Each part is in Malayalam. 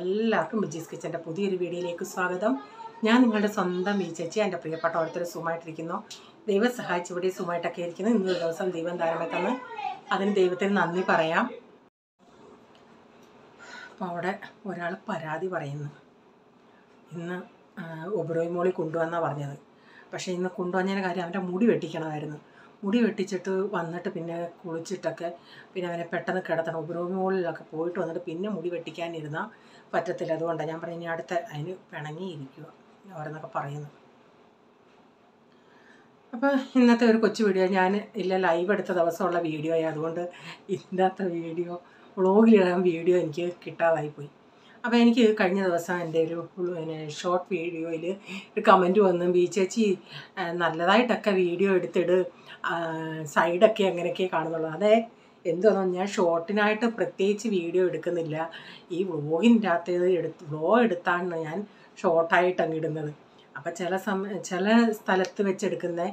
എല്ലാവർക്കും ബിജീസ് കിച്ചൻ്റെ പുതിയൊരു വീഡിയോയിലേക്ക് സ്വാഗതം. ഞാൻ നിങ്ങളുടെ സ്വന്തം ഈ ചേച്ചി. എൻ്റെ പ്രിയപ്പെട്ട ഓരോരുത്തർ സുഖമായിട്ടിരിക്കുന്നു. ദൈവം സഹായിച്ച് ഇവിടെ സുഖമായിട്ടൊക്കെ ഇരിക്കുന്നു. ഇന്നൊരു ദിവസം ദൈവം ധാരാളം തന്ന് അതിന് ദൈവത്തിന് നന്ദി പറയാം. അപ്പോൾ അവിടെ ഒരാൾ പരാതി പറയുന്നു. ഇന്ന് ഒബ്രോയ് മോളി കൊണ്ടുവന്നാണ് പറഞ്ഞത്. പക്ഷേ ഇന്ന് കൊണ്ടുവന്നതിൻ്റെ കാര്യം അവൻ്റെ മുടി വെട്ടിക്കണമായിരുന്നു. മുടി വെട്ടിച്ചിട്ട് വന്നിട്ട് പിന്നെ കുളിച്ചിട്ടൊക്കെ പിന്നെ അവനെ പെട്ടെന്ന് കിടത്തണം. ഒബ്രോയ് മോളിലൊക്കെ പോയിട്ട് വന്നിട്ട് പിന്നെ മുടി വെട്ടിക്കാനിരുന്നാൽ പറ്റത്തില്ല. അതുകൊണ്ടാണ് ഞാൻ പറഞ്ഞു ഇനി അടുത്ത അതിന് പിണങ്ങിയിരിക്കുക അവരെന്നൊക്കെ പറയുന്നു. അപ്പോൾ ഇന്നത്തെ ഒരു കൊച്ചു വീഡിയോ ഞാൻ ലൈവ് എടുത്ത ദിവസമുള്ള വീഡിയോ ആയി. അതുകൊണ്ട് ഇന്നത്തെ വീഡിയോ വ്ളോഗിലിടാൻ വീഡിയോ എനിക്ക് കിട്ടാതായിപ്പോയി. അപ്പോൾ എനിക്ക് കഴിഞ്ഞ ദിവസം എൻ്റെ ഒരു ഷോർട്ട് വീഡിയോയിൽ ഒരു കമൻറ്റ് വന്നു, ബി ചേച്ചി നല്ലതായിട്ടൊക്കെ വീഡിയോ എടുത്തിട്, സൈഡൊക്കെ എങ്ങനെയൊക്കെ കാണുന്നുള്ളൂ. അതെ, എന്തോന്നോ ഞാൻ ഷോർട്ടിനായിട്ട് പ്രത്യേകിച്ച് വീഡിയോ എടുക്കുന്നില്ല. ഈ വ്ളോഗിൻ്റെ അകത്ത് വ്ളോഗ് എടുത്താണ് ഞാൻ ഷോർട്ടായിട്ട് അങ്ങ് ഇടുന്നത്. അപ്പോൾ ചില സ്ഥലത്ത് വെച്ചെടുക്കുന്ന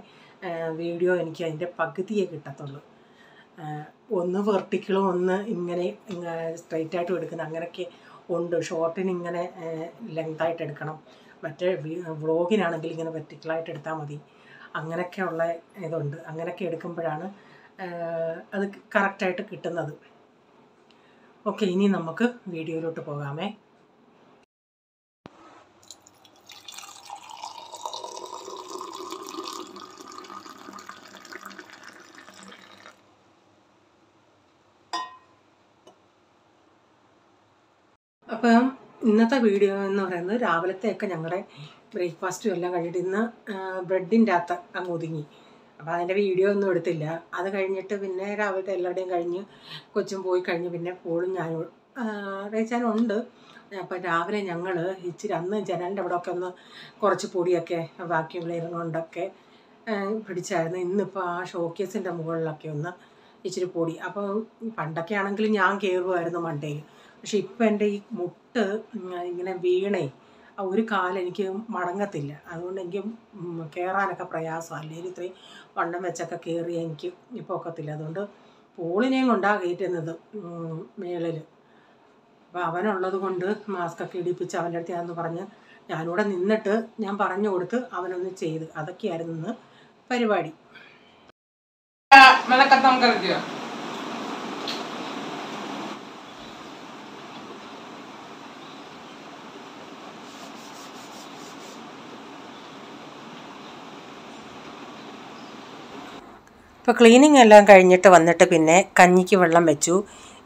വീഡിയോ എനിക്ക് അതിൻ്റെ പകുതിയേ കിട്ടത്തുള്ളൂ. ഒന്ന് വെർട്ടിക്കലും ഒന്ന് ഇങ്ങനെ സ്ട്രൈറ്റായിട്ടും എടുക്കുന്ന അങ്ങനെയൊക്കെ ഉണ്ട്. ഷോർട്ടിന് ഇങ്ങനെ ലെങ്തായിട്ട് എടുക്കണം, മറ്റേ വ്ളോഗിനാണെങ്കിൽ ഇങ്ങനെ വെർട്ടിക്കലായിട്ട് എടുത്താൽ മതി. അങ്ങനെയൊക്കെയുള്ള ഇതുണ്ട്. അങ്ങനെയൊക്കെ എടുക്കുമ്പോഴാണ് അത് കറക്റ്റായിട്ട് കിട്ടുന്നത്. ഓക്കെ, ഇനി നമുക്ക് വീഡിയോയിലോട്ട് പോകാമേ. അപ്പം ഇന്നത്തെ വീഡിയോ എന്ന് പറയുന്നത് രാവിലത്തെയൊക്കെ ഞങ്ങളുടെ ബ്രേക്ക്ഫാസ്റ്റും എല്ലാം കഴിഞ്ഞിട്ട് ഇന്ന് ബ്രെഡിൻ്റെ അകത്ത് അങ്ങ് ഒതുങ്ങി. അപ്പോൾ അതിൻ്റെ വീഡിയോ ഒന്നും എടുത്തില്ല. അത് കഴിഞ്ഞിട്ട് പിന്നെ രാവിലത്തെ എല്ലാവരുടെയും കഴിഞ്ഞ് കൊച്ചും പോയി കഴിഞ്ഞ് പിന്നെ പോളും ഞാനും റേച്ചാനുണ്ട്. അപ്പോൾ രാവിലെ ഞങ്ങൾ ഇച്ചിരി അന്ന് ജനലിൻ്റെ അവിടെയൊക്കെ ഒന്ന് കുറച്ച് പൊടിയൊക്കെ വാക്യൂം ക്ലീനർ കൊണ്ടൊക്കെ പിടിച്ചായിരുന്നു. ഇന്നിപ്പോൾ ആ ഷോക്കേസിൻ്റെ മുകളിലൊക്കെ ഒന്ന് ഇച്ചിരി പൊടി. അപ്പോൾ പണ്ടൊക്കെ ആണെങ്കിൽ ഞാൻ കയറുമായിരുന്നു മണ്ടയിൽ. പക്ഷെ ഇപ്പം എൻ്റെ ഈ മുട്ട് ഇങ്ങനെ വീണേ ഒരു കാലെനിക്ക് മടങ്ങത്തില്ല. അതുകൊണ്ട് എനിക്ക് കയറാനൊക്കെ പ്രയാസമാണ്. അല്ലെങ്കിൽ ഇത്രയും വണ്ണം വെച്ചൊക്കെ കയറി എനിക്ക് ഇപ്പോൾ ഒക്കത്തില്ല. അതുകൊണ്ട് പോളിനെയും കൊണ്ടാണ് കയറ്റുന്നത് മേളിൽ. അപ്പോൾ അവനുള്ളത് കൊണ്ട് മാസ്കൊക്കെ ഇടിപ്പിച്ച് അവൻ്റെ അടുത്ത് ഞാനൊന്ന് പറഞ്ഞ് ഞാനിവിടെ നിന്നിട്ട് ഞാൻ പറഞ്ഞു കൊടുത്ത് അവനൊന്ന് ചെയ്ത്. അതൊക്കെയായിരുന്നു ഇന്ന് പരിപാടി. ഇപ്പോൾ ക്ലീനിങ് എല്ലാം കഴിഞ്ഞിട്ട് വന്നിട്ട് പിന്നെ കഞ്ഞിക്ക് വെള്ളം വെച്ചു.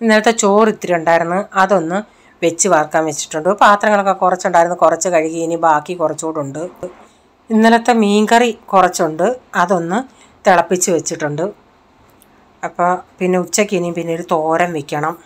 ഇന്നലത്തെ ചോറ് ഇത്തിരി ഉണ്ടായിരുന്നു, അതൊന്ന് വെച്ച് വാർക്കാൻ വെച്ചിട്ടുണ്ട്. പാത്രങ്ങളൊക്കെ കുറച്ചുണ്ടായിരുന്നു, കുറച്ച് കഴുകി. ഇനി ബാക്കി കുറച്ചുകൂടെ ഉണ്ട്. ഇന്നലത്തെ മീൻകറി കുറച്ചുണ്ട്, അതൊന്ന് തിളപ്പിച്ച് വെച്ചിട്ടുണ്ട്. അപ്പോൾ പിന്നെ ഉച്ചയ്ക്ക് ഇനി പിന്നെ ഒരു തോരൻ വയ്ക്കണം.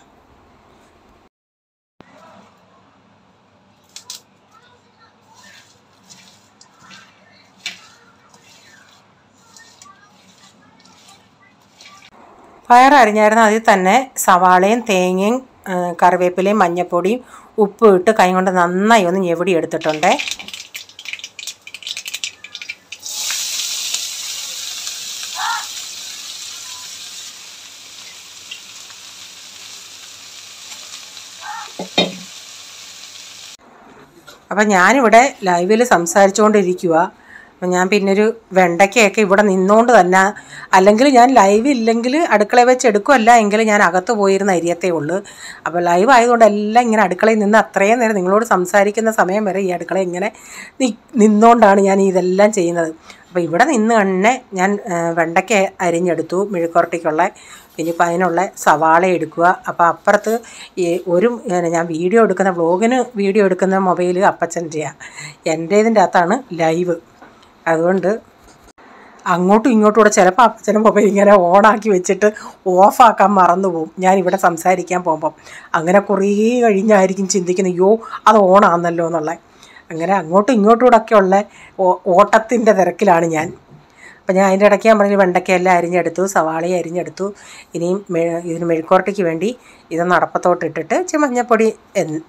പയർ അരിഞ്ഞായിരുന്നു. അതിൽ തന്നെ സവാളയും തേങ്ങയും കറിവേപ്പിലയും മഞ്ഞൾപ്പൊടിയും ഉപ്പും ഇട്ട് കൈ കൊണ്ട് നന്നായി ഒന്ന് ഞെവിടി എടുത്തിട്ടുണ്ട്. അപ്പം ഞാനിവിടെ ലൈവിൽ സംസാരിച്ചുകൊണ്ടിരിക്കുക. അപ്പം ഞാൻ പിന്നൊരു വെണ്ടയ്ക്കയൊക്കെ ഇവിടെ നിന്നുകൊണ്ട് തന്നെ, അല്ലെങ്കിൽ ഞാൻ ലൈവ് ഇല്ലെങ്കിൽ അടുക്കളയിൽ വെച്ച് എടുക്കുമല്ല എങ്കിൽ ഞാൻ അകത്ത് പോയിരുന്ന അരിയത്തേ ഉള്ളൂ. അപ്പോൾ ലൈവ് ആയതുകൊണ്ട് എല്ലാം ഇങ്ങനെ അടുക്കളയിൽ നിന്ന് അത്രയും നേരം നിങ്ങളോട് സംസാരിക്കുന്ന സമയം വരെ ഈ അടുക്കള ഇങ്ങനെ നിന്നുകൊണ്ടാണ് ഞാൻ ഇതെല്ലാം ചെയ്യുന്നത്. അപ്പോൾ ഇവിടെ നിന്ന് തന്നെ ഞാൻ വെണ്ടയ്ക്ക അരിഞ്ഞെടുത്തു മെഴുക്കുവരട്ടിക്കുള്ള. പിന്നെ ഇപ്പം അതിനുള്ള സവാള എടുക്കുക. അപ്പോൾ അപ്പുറത്ത് ഞാൻ വീഡിയോ എടുക്കുന്ന വ്ളോഗിന് വീഡിയോ എടുക്കുന്ന മൊബൈൽ അപ്പച്ചൻ്റെയാണ്, എൻ്റേതിൻ്റെ അകത്താണ് ലൈവ്. അതുകൊണ്ട് അങ്ങോട്ടും ഇങ്ങോട്ടും കൂടെ ചിലപ്പോൾ അപ്പച്ചൻ്റെ മൊബൈൽ ഇങ്ങനെ ഓണാക്കി വെച്ചിട്ട് ഓഫാക്കാൻ മറന്നു പോകും ഞാനിവിടെ സംസാരിക്കാൻ പോകുമ്പം. അങ്ങനെ കുറേ കഴിഞ്ഞായിരിക്കും ചിന്തിക്കുന്നത് അയ്യോ അത് ഓണാന്നല്ലോ എന്നുള്ള. അങ്ങനെ അങ്ങോട്ടും ഇങ്ങോട്ടും കൂടെ ഒക്കെയുള്ള ഓട്ടത്തിൻ്റെ തിരക്കിലാണ് ഞാൻ. അപ്പോൾ ഞാൻ അതിൻ്റെ ഇടയ്ക്ക് നമ്മൾ വെണ്ടയ്ക്കയെല്ലാം അരിഞ്ഞെടുത്തു, സവാളയും അരിഞ്ഞെടുത്തു. ഇനിയും ഇതിന് മെഴുക്കുവരട്ടിക്ക് വേണ്ടി ഇതൊന്ന് അടപ്പത്തോട്ട് ഇട്ടിട്ട് ഇച്ചിരി മഞ്ഞൾപ്പൊടി,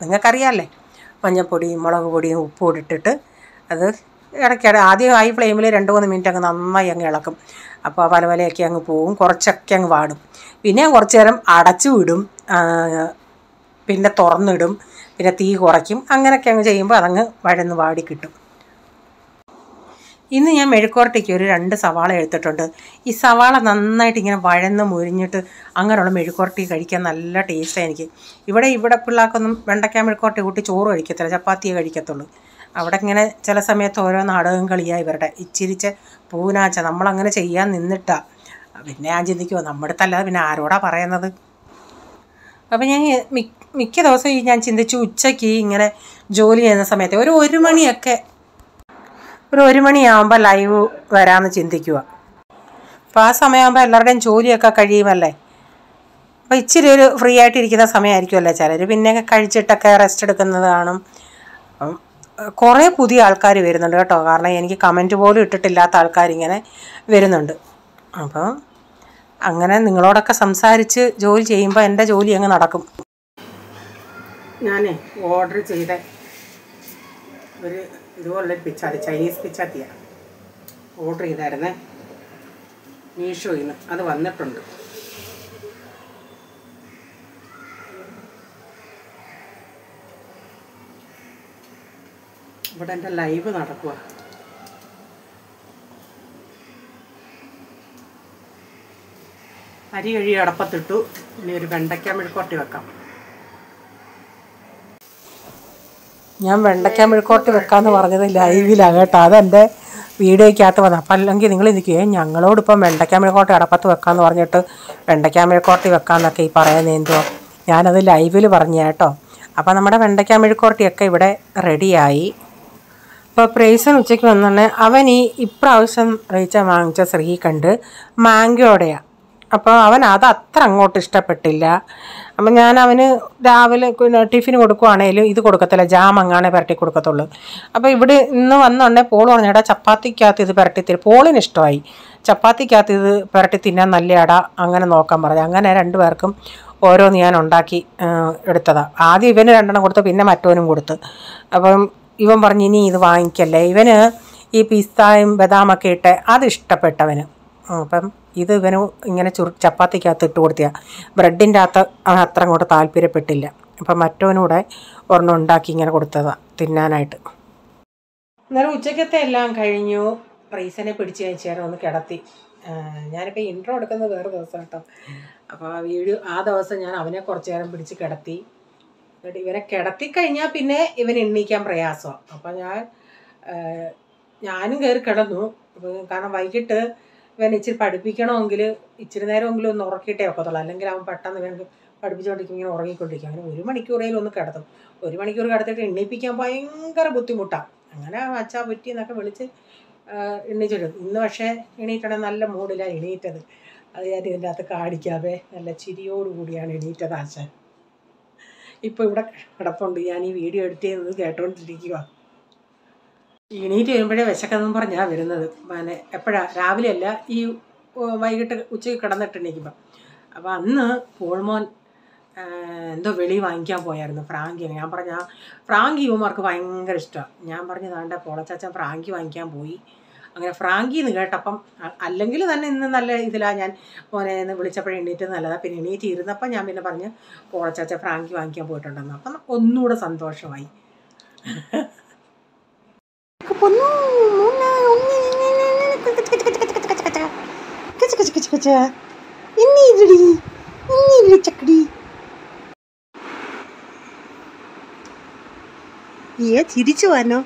നിങ്ങൾക്കറിയാമല്ലേ, മഞ്ഞൾപ്പൊടിയും മുളക് പൊടിയും ഉപ്പും ഇട്ടിട്ട് അത് ഇടയ്ക്ക് ആദ്യം ഹൈ ഫ്ലെയിമിൽ 2-3 മിനിറ്റ് അങ്ങ് നന്നായി അങ്ങ് ഇളക്കും. അപ്പോൾ പലയൊക്കെ അങ്ങ് പോവും, കുറച്ചൊക്കെ അങ്ങ് വാടും. പിന്നെ കുറച്ച് നേരം അടച്ചു വിടും, പിന്നെ തുറന്നിടും. പിന്നെ തീ കുറയ്ക്കും. അങ്ങനെയൊക്കെ അങ്ങ് ചെയ്യുമ്പോൾ അതങ്ങ് വഴന്ന് വാടി കിട്ടും. ഇന്ന് ഞാൻ മെഴുക്കുവരട്ടിക്ക് ഒരു 2 സവാള എടുത്തിട്ടുണ്ട്. ഈ സവാള നന്നായിട്ട് ഇങ്ങനെ വഴന്ന് മുരിഞ്ഞിട്ട് അങ്ങനെയുള്ള മെഴുക്കുവരട്ടി കഴിക്കാൻ നല്ല ടേസ്റ്റാണ് എനിക്ക്. ഇവിടെ പിള്ളേർക്കൊന്നും വെണ്ടയ്ക്ക മെഴുക്കുവരട്ടി കൂട്ടി ചോറ് കഴിക്കത്തില്ല, ചപ്പാത്തിയെ കഴിക്കത്തുള്ളൂ. അവിടെ ഇങ്ങനെ ചില സമയത്ത് ഓരോ നാടകം കളിയാണ് ഇവരുടെ. ഇച്ചിരിച്ച പൂനാച്ച നമ്മളങ്ങനെ ചെയ്യാൻ നിന്നിട്ടാ. പിന്നെ ഞാൻ ചിന്തിക്കുമോ നമ്മുടെ അടുത്തല്ലാതെ പിന്നെ ആരോടാ പറയുന്നത്. അപ്പം ഞാൻ മിക്ക ദിവസവും ഞാൻ ചിന്തിച്ചു ഉച്ചയ്ക്ക് ഇങ്ങനെ ജോലി ചെയ്യുന്ന സമയത്ത് ഒരു മണിയൊക്കെ ഒരു 1 മണിയാകുമ്പോൾ ലൈവ് വരാമെന്ന് ചിന്തിക്കുക. അപ്പോൾ ആ സമയമാകുമ്പോൾ എല്ലാവരുടെയും ജോലിയൊക്കെ കഴിയുമല്ലേ. അപ്പോൾ ഇച്ചിരി ഒരു ഫ്രീ ആയിട്ടിരിക്കുന്ന സമയമായിരിക്കുമല്ലോ. ചിലർ പിന്നെ കഴിച്ചിട്ടൊക്കെ റെസ്റ്റ് എടുക്കുന്നത് കാണും. അപ്പം കുറേ പുതിയ ആൾക്കാർ വരുന്നുണ്ട് കേട്ടോ. കാരണം എനിക്ക് കമൻറ്റ് പോലും ഇട്ടിട്ടില്ലാത്ത ആൾക്കാരിങ്ങനെ വരുന്നുണ്ട്. അപ്പം അങ്ങനെ നിങ്ങളോടൊക്കെ സംസാരിച്ച് ജോലി ചെയ്യുമ്പോൾ എൻ്റെ ജോലി അങ്ങ് നടക്കും. ഞാൻ ഓർഡർ ചെയ്ത ഒരു ഇതുപോലുള്ളൊരു പിച്ചാത്തി, ചൈനീസ് പിച്ചാത്തിയാണ് ഓർഡർ ചെയ്തായിരുന്നേ മീഷോയിൽ നിന്ന്. അത് വന്നിട്ടുണ്ട്. ഇവിടെ എൻ്റെ ലൈവ് നടക്കുക. അരി കഴുകി അടപ്പത്തിട്ടു. ഇനി ഒരു വെണ്ടയ്ക്ക മെഴുക്കുവരട്ടി വെക്കാം. ഞാൻ വെണ്ടയ്ക്ക മെഴുക്കുവരട്ടി വെക്കാമെന്ന് പറഞ്ഞത് ലൈവിലാണ് കേട്ടോ. അതെൻ്റെ വീഡിയോയ്ക്കകത്ത് വന്നത്. അപ്പം അല്ലെങ്കിൽ നിങ്ങൾ നിൽക്കുകയെ ഞങ്ങളോടിപ്പം വെണ്ടയ്ക്ക മെഴുക്കുവരട്ടി അടപ്പത്ത് വെക്കാമെന്ന് പറഞ്ഞിട്ട് വെണ്ടയ്ക്ക മെഴുക്കുവരട്ടി വെക്കാമെന്നൊക്കെ ഈ പറയുന്നത് എന്തോ. ഞാനത് ലൈവിൽ പറഞ്ഞു കേട്ടോ. അപ്പോൾ നമ്മുടെ വെണ്ടയ്ക്ക മെഴുക്കുവരട്ടിയൊക്കെ ഇവിടെ റെഡിയായി. അപ്പോൾ പ്രൈസൻ ഉച്ചയ്ക്ക് വന്നിട്ട് അവൻ ഇപ്രാവശ്യം റീച്ച വാങ്ങിച്ച ശ്രീകണ്ഠ് മാംഗോയുടെയാണ്. അപ്പോൾ അവൻ അത് അത്ര അങ്ങോട്ട് ഇഷ്ടപ്പെട്ടില്ല. അപ്പം ഞാൻ അവന് രാവിലെ ടിഫിന് കൊടുക്കുവാണേലും ഇത് കൊടുക്കത്തില്ല, ജാം അങ്ങാണേ പുരട്ടി കൊടുക്കത്തുള്ളൂ. അപ്പോൾ ഇവിടെ ഇന്ന് വന്നുകൊണ്ടേ പോൾ പറഞ്ഞേടാ ചപ്പാത്തിക്കകത്ത് ഇത് പുരട്ടി തരും. പോളിന് ഇഷ്ടമായി. ചപ്പാത്തിക്കകത്ത് ഇത് പുരട്ടി തിന്നാൻ നല്ലയാടാ, അങ്ങനെ നോക്കാൻ പറഞ്ഞു. അങ്ങനെ 2 പേർക്കും ഓരോന്ന് ഞാൻ ഉണ്ടാക്കി എടുത്തതാണ്. ആദ്യം ഇവന് 2 കൊടുത്ത് പിന്നെ മറ്റവനും കൊടുത്ത്. അപ്പം ഇവൻ പറഞ്ഞു ഇനി ഇത് വാങ്ങിക്കല്ലേ. ഇവന് ഈ പിസ്തായും ബദാമൊക്കെ ഇട്ട് അത് ഇഷ്ടപ്പെട്ടവന്. അപ്പം ഇത് ഇവന് ഇങ്ങനെ ചപ്പാത്തിക്കകത്ത് ഇട്ട് കൊടുത്തിയാണ്. ബ്രെഡിൻ്റെ അകത്ത് അവൻ അത്ര അങ്ങോട്ട് താല്പര്യപ്പെട്ടില്ല. അപ്പം മറ്റവനൂടെ ഒരെണ്ണം ഉണ്ടാക്കി ഇങ്ങനെ കൊടുത്തതാണ് തിന്നാനായിട്ട്. അന്നേരം ഉച്ചക്കത്തെ എല്ലാം കഴിഞ്ഞു. റീസനെ പിടിച്ച് ചേച്ചേരം ഒന്ന് കിടത്തി. ഞാനിപ്പോൾ ഇൻട്രോ എടുക്കുന്നത് വേറെ ദിവസം കേട്ടോ. അപ്പോൾ ആ ദിവസം ഞാൻ അവനെ കുറച്ച് നേരം പിടിച്ച് കിടത്തി. എന്നിട്ട് ഇവനെ കിടത്തിക്കഴിഞ്ഞാൽ പിന്നെ ഇവൻ എണ്ണീക്കാൻ പ്രയാസമാണ്. അപ്പം ഞാനും കയറി കിടന്നു. കാരണം വൈകിട്ട് ഇവൻ ഇച്ചിരി പഠിപ്പിക്കണമെങ്കിൽ ഇച്ചിരി നേരമെങ്കിലും ഒന്ന് ഉറക്കിയിട്ടേ ഒക്കത്തുള്ളൂ. അല്ലെങ്കിൽ അവൻ പെട്ടെന്ന് ഇവൻ പഠിപ്പിച്ചുകൊണ്ടിരിക്കും ഇങ്ങനെ ഉറങ്ങിക്കൊണ്ടിരിക്കും. അങ്ങനെ 1 മണിക്കൂറേലും ഒന്ന് കിടത്തും. 1 മണിക്കൂർ കിടത്തിയിട്ട് എണ്ണീപ്പിക്കാൻ ഭയങ്കര ബുദ്ധിമുട്ടാണ്. അങ്ങനെ അച്ഛാ പറ്റി എന്നൊക്കെ വിളിച്ച് എണ്ണീച്ചിടും. ഇന്ന് പക്ഷേ എണീറ്റണേ നല്ല മൂഡിലാണ് എണീറ്റത്. അത് ഞാൻ ഇതിൻ്റെ അകത്ത് കാണിക്കാതെ നല്ല ചിരിയോടുകൂടിയാണ് എണീറ്റത് ആശാൻ. ഇപ്പോൾ ഇവിടെ കിടപ്പുണ്ട്. ഞാൻ ഈ വീഡിയോ എഡിറ്റ് ചെയ്യുന്നത് കേട്ടോണ്ടിരിക്കുക. എണീറ്റ് വരുമ്പോഴേ വിശക്കെന്നും പറഞ്ഞാൽ വരുന്നത്. പിന്നെ എപ്പോഴാണ് രാവിലെ അല്ല, ഈ വൈകിട്ട് ഉച്ചയ്ക്ക് കിടന്നിട്ടുണ്ടെങ്കിൽ. അപ്പോൾ അന്ന് പോൾമോൻ എന്തോ വെളി വാങ്ങിക്കാൻ പോയായിരുന്നു ഫ്രാങ്കി. ഞാൻ പറഞ്ഞ ഫ്രാങ്കി ഇവന്മാർക്ക് ഭയങ്കര ഇഷ്ടമാണ്. ഞാൻ പറഞ്ഞു താണ്ട പോളച്ചാച്ചൻ ഫ്രാങ്കി വാങ്ങിക്കാൻ പോയി. അങ്ങനെ ഫ്രാങ്കിന്ന് കേട്ടപ്പം അല്ലെങ്കിൽ തന്നെ ഇന്ന് നല്ല ഇതിലാണ് ഞാൻ മോനെ എന്ന് വിളിച്ചപ്പോഴേ എണീറ്റ് നല്ലതാണ്. പിന്നെ എണീറ്റ് ഇരുന്നപ്പം ഞാൻ പിന്നെ പറഞ്ഞ് പോളച്ചാച്ച ഫ്രാങ്കി വാങ്ങിക്കാൻ പോയിട്ടുണ്ടെന്ന്. അപ്പം ഒന്നുകൂടെ സന്തോഷമായി. ചിരിച്ചു വന്നോ.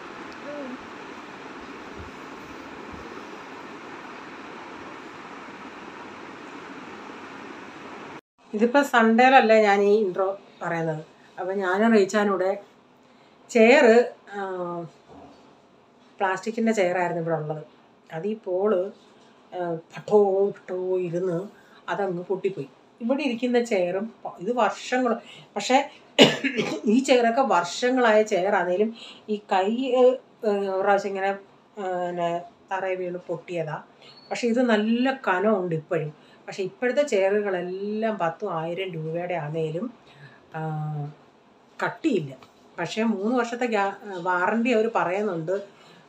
ഇതിപ്പോൾ സൺഡേയിലല്ലേ ഞാൻ ഈ ഇൻട്രോ പറയുന്നത്. അപ്പം ഞാനും റീച്ചാനൂടെ ചെയറ് പ്ലാസ്റ്റിക്കിൻ്റെ ചെയറായിരുന്നു ഇവിടെ ഉള്ളത്. അത് ഈ പോള് പട്ടോ ഇരുന്ന് അതങ്ങ് പൊട്ടിപ്പോയി. ഇവിടെ ഇരിക്കുന്ന ചെയറും ഇത് വർഷങ്ങൾ, പക്ഷേ ഈ ചെയറൊക്കെ വർഷങ്ങളായ ചെയറാണെങ്കിലും ഈ കൈ പ്രാവശ്യം ഇങ്ങനെ പിന്നെ തറയിൽ വീണ് പൊട്ടിയതാണ്. പക്ഷേ ഇത് നല്ല കനമുണ്ട് ഇപ്പോഴും. പക്ഷേ ഇപ്പോഴത്തെ ചെയറുകളെല്ലാം 10,000 രൂപയുടെ ആണെങ്കിലും കട്ടിയില്ല. പക്ഷേ 3 വർഷത്തെ വാറണ്ടി അവർ പറയുന്നുണ്ട്.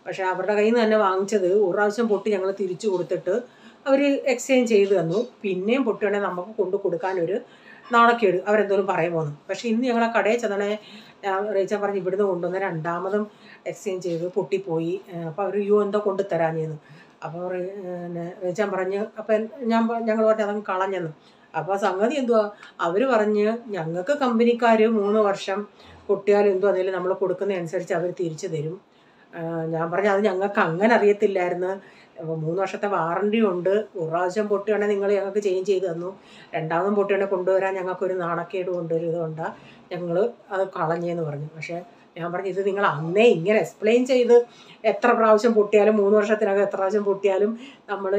പക്ഷേ അവരുടെ കയ്യിൽ നിന്ന് തന്നെ വാങ്ങിച്ചത് 1 പ്രാവശ്യം പൊട്ടി ഞങ്ങൾ തിരിച്ചു കൊടുത്തിട്ട് അവർ എക്സ്ചേഞ്ച് ചെയ്ത് തന്നു. പിന്നെയും പൊട്ടുകയാണെങ്കിൽ നമുക്ക് കൊണ്ടു കൊടുക്കാനൊരു നാണക്കേട് അവരെന്തോലും പറയുമോന്ന്. പക്ഷേ ഇന്ന് ഞങ്ങൾ ആ കടയിൽ ചെന്നേ റീച്ച പറഞ്ഞ് ഇവിടുന്ന് കൊണ്ടുവന്ന് രണ്ടാമതും എക്സ്ചേഞ്ച് ചെയ്ത് പൊട്ടിപ്പോയി. അപ്പോൾ അവർ എന്തോ കൊണ്ടുതരാഞ്ഞെന്ന്. അപ്പോൾ റീച്ച പറഞ്ഞ് അപ്പം ഞങ്ങൾ പറഞ്ഞ് അതങ്ങ് കളഞ്ഞെന്ന്. അപ്പോൾ സംഗതി എന്തുവാ, അവർ പറഞ്ഞ് ഞങ്ങൾക്ക് കമ്പനിക്കാർ 3 വർഷം പൊട്ടിയാലും എന്തോ അതിൽ നമ്മൾ കൊടുക്കുന്നതനുസരിച്ച് അവർ തിരിച്ചു തരും. ഞാൻ പറഞ്ഞു അത് ഞങ്ങൾക്ക് അങ്ങനെ അറിയത്തില്ലായിരുന്നു. 3 വർഷത്തെ വാറണ്ടി ഉണ്ട്. ഒരു പ്രാവശ്യം പൊട്ടിയാണെങ്കിൽ നിങ്ങൾ ഞങ്ങൾക്ക് ചേഞ്ച് ചെയ്ത് തന്നു, രണ്ടാമതും പൊട്ടിയാണെങ്കിൽ കൊണ്ടുവരാൻ ഞങ്ങൾക്കൊരു നാണക്കേട് കൊണ്ടൊരു ഇതുകൊണ്ടാണ് ഞങ്ങൾ അത് കളഞ്ഞെന്ന് പറഞ്ഞു. പക്ഷേ ഞാൻ പറഞ്ഞു ഇത് നിങ്ങൾ അന്നേ ഇങ്ങനെ എക്സ്പ്ലെയിൻ ചെയ്ത് എത്ര പ്രാവശ്യം പൊട്ടിയാലും 3 വർഷത്തിനകം എത്ര പ്രാവശ്യം പൊട്ടിയാലും നമ്മൾ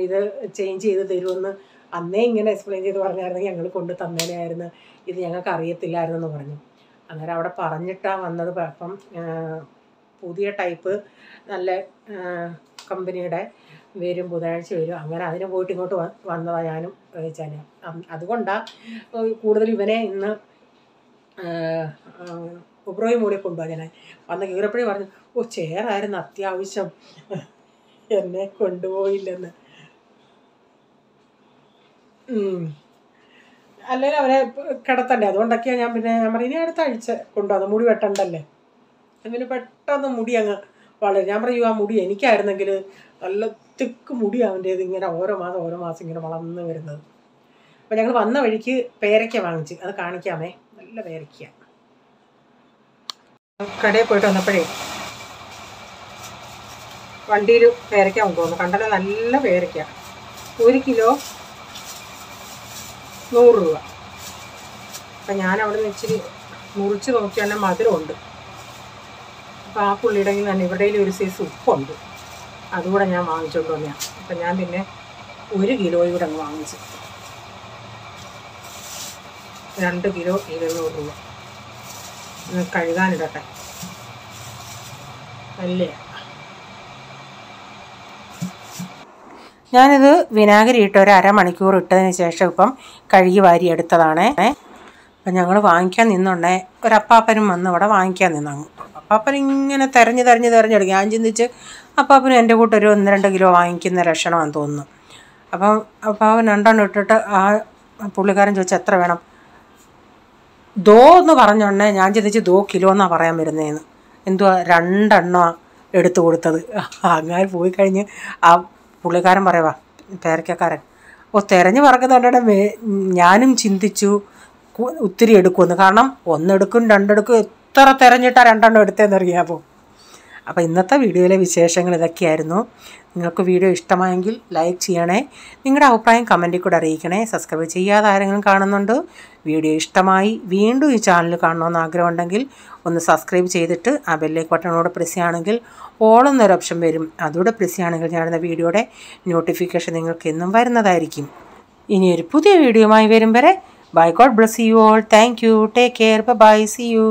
ഇത് ചേഞ്ച് ചെയ്ത് തരുമെന്ന് അന്നേ ഇങ്ങനെ എക്സ്പ്ലെയിൻ ചെയ്ത് പറഞ്ഞായിരുന്നെങ്കിൽ ഞങ്ങൾ കൊണ്ട് തന്നേനായിരുന്നു, ഇത് ഞങ്ങൾക്ക് അറിയത്തില്ലായിരുന്നെന്ന് പറഞ്ഞു. അന്നേരം അവിടെ പറഞ്ഞിട്ടാണ് വന്നത്. അപ്പം പുതിയ ടൈപ്പ് നല്ല കമ്പനിയുടെ വരും, ബുധനാഴ്ച വരും. അങ്ങനെ അതിന് പോയിട്ട് ഇങ്ങോട്ട് വന്നതാണ് ഞാനും റീച്ചാനും. അതുകൊണ്ടാണ് കൂടുതൽ ഇവനെ ഇന്ന് ഉബ്രോയി മൂടി കൊണ്ടുപോകാൻ ഞാൻ വന്ന് കീറപ്പഴേ പറഞ്ഞു, ചെയറായിരുന്നു അത്യാവശ്യം, എന്നെ കൊണ്ടുപോയില്ലെന്ന്. അല്ലെങ്കിൽ അവനെ കിടത്തണ്ടേ, അതുകൊണ്ടൊക്കെയാണ് ഞാൻ പറഞ്ഞു ഇനി അടുത്ത ആഴ്ച കൊണ്ടുവന്നു, മുടി വെട്ടണ്ടല്ലേ. അങ്ങനെ പെട്ടെന്ന് മുടി അങ്ങ് വളരെ, ഞാൻ പറയൂ ആ മുടി എനിക്കായിരുന്നെങ്കിൽ നല്ല തിക്ക് മുടി അവൻ്റേത് ഇങ്ങനെ ഓരോ മാസം ഇങ്ങനെ വളർന്ന് വരുന്നത്. അപ്പോൾ ഞങ്ങൾ വന്ന വഴിക്ക് പേരയ്ക്ക വാങ്ങിച്ച്, അത് കാണിക്കാമേ. നല്ല പേരയ്ക്ക. കടയിൽ പോയിട്ട് വന്നപ്പോഴേ വണ്ടിയിൽ പേരയ്ക്ക കൊണ്ടുവന്നു. കണ്ടല്ലോ നല്ല പേരയ്ക്ക. 1 കിലോ 100 രൂപ. അപ്പം ഞാൻ അവിടെ നിന്ന് ഇച്ചിരി മുറിച്ച് നോക്കിയാൽ മധുരമുണ്ട്. അപ്പോൾ ആ പുള്ളിയുടെ തന്നെ ഇവിടെ ഒരു സൈസ് ഉപ്പുണ്ട്, അതുകൂടെ ഞാൻ വാങ്ങിച്ചുകൊണ്ട് വന്നതാണ്. അപ്പം ഞാൻ പിന്നെ 1 കിലോയും കൂടെ അങ്ങ് വാങ്ങിച്ചു. 2 കിലോ 200 രൂപ. കഴുകാനിടട്ടെ. നല്ല ഞാനിത് വിനാഗിരി ഇട്ട് ഒരു അരമണിക്കൂർ ഇട്ടതിന് ശേഷം ഇപ്പം കഴുകി വാരി എടുത്തതാണ്. അപ്പം ഞങ്ങൾ വാങ്ങിക്കാൻ നിന്നുണ്ടേ ഒരു അപ്പാപ്പനും വന്ന് ഇവിടെ വാങ്ങിക്കാൻ നിന്നു. അപ്പാപ്പൻ ഇങ്ങനെ തിരഞ്ഞെടുക്കും. ഞാൻ ചിന്തിച്ച് അപ്പാപ്പനും എൻ്റെ കൂട്ടൊരു 1-2 കിലോ വാങ്ങിക്കുന്ന ലക്ഷണമാണെന്ന് തോന്നുന്നു. അപ്പം അപ്പാപ്പൻ 2 ഇട്ടിട്ട് ആ പുള്ളിക്കാരൻ ചോദിച്ചാൽ എത്ര വേണം, ദോ എന്ന് പറഞ്ഞോണ്ടേ ഞാൻ ചിന്തിച്ച് 2 കിലോ എന്നാണ് പറയാൻ വരുന്നതെന്ന്. എന്തുവാ 2 എടുത്തു കൊടുത്തത്. അങ്ങനെ പോയി കഴിഞ്ഞ് ആ പുള്ളിക്കാരൻ പറയുവാ, പേരയ്ക്കക്കാരൻ, തിരഞ്ഞു പറക്കുന്നുണ്ടെ ഞാനും ചിന്തിച്ചു ഒത്തിരി എടുക്കുമെന്ന്. കാരണം 1 എടുക്കും 2 എടുക്കും, എത്ര തിരഞ്ഞിട്ടാണ് 2 എടുത്തതെന്നറിയാമോ. അപ്പോൾ ഇന്നത്തെ വീഡിയോയിലെ വിശേഷങ്ങൾ ഇതൊക്കെയായിരുന്നു. നിങ്ങൾക്ക് വീഡിയോ ഇഷ്ടമായെങ്കിൽ ലൈക്ക് ചെയ്യണേ, നിങ്ങളുടെ അഭിപ്രായം കമൻറ്റിൽ കൂടെ അറിയിക്കണേ. സബ്സ്ക്രൈബ് ചെയ്യാതെ ആരെങ്കിലും കാണുന്നുണ്ട്, വീഡിയോ ഇഷ്ടമായി വീണ്ടും ഈ ചാനൽ കാണണമെന്ന് ആഗ്രഹമുണ്ടെങ്കിൽ ഒന്ന് സബ്സ്ക്രൈബ് ചെയ്തിട്ട് ആ ബെല്ലൈക്കൺ ബട്ടണോട് പ്രസ് ചെയ്യുകയാണെങ്കിൽ ഓൾ എന്നൊരു ഓപ്ഷൻ വരും, അതുകൂടെ പ്രസ് ചെയ്യുകയാണെങ്കിൽ ഞാനെന്ന വീഡിയോയുടെ നോട്ടിഫിക്കേഷൻ നിങ്ങൾക്ക് എന്നും വരുന്നതായിരിക്കും. ഇനിയൊരു പുതിയ വീഡിയോയുമായി വരും വരെ bye, God bless you all. Thank you, take care, bye, see U.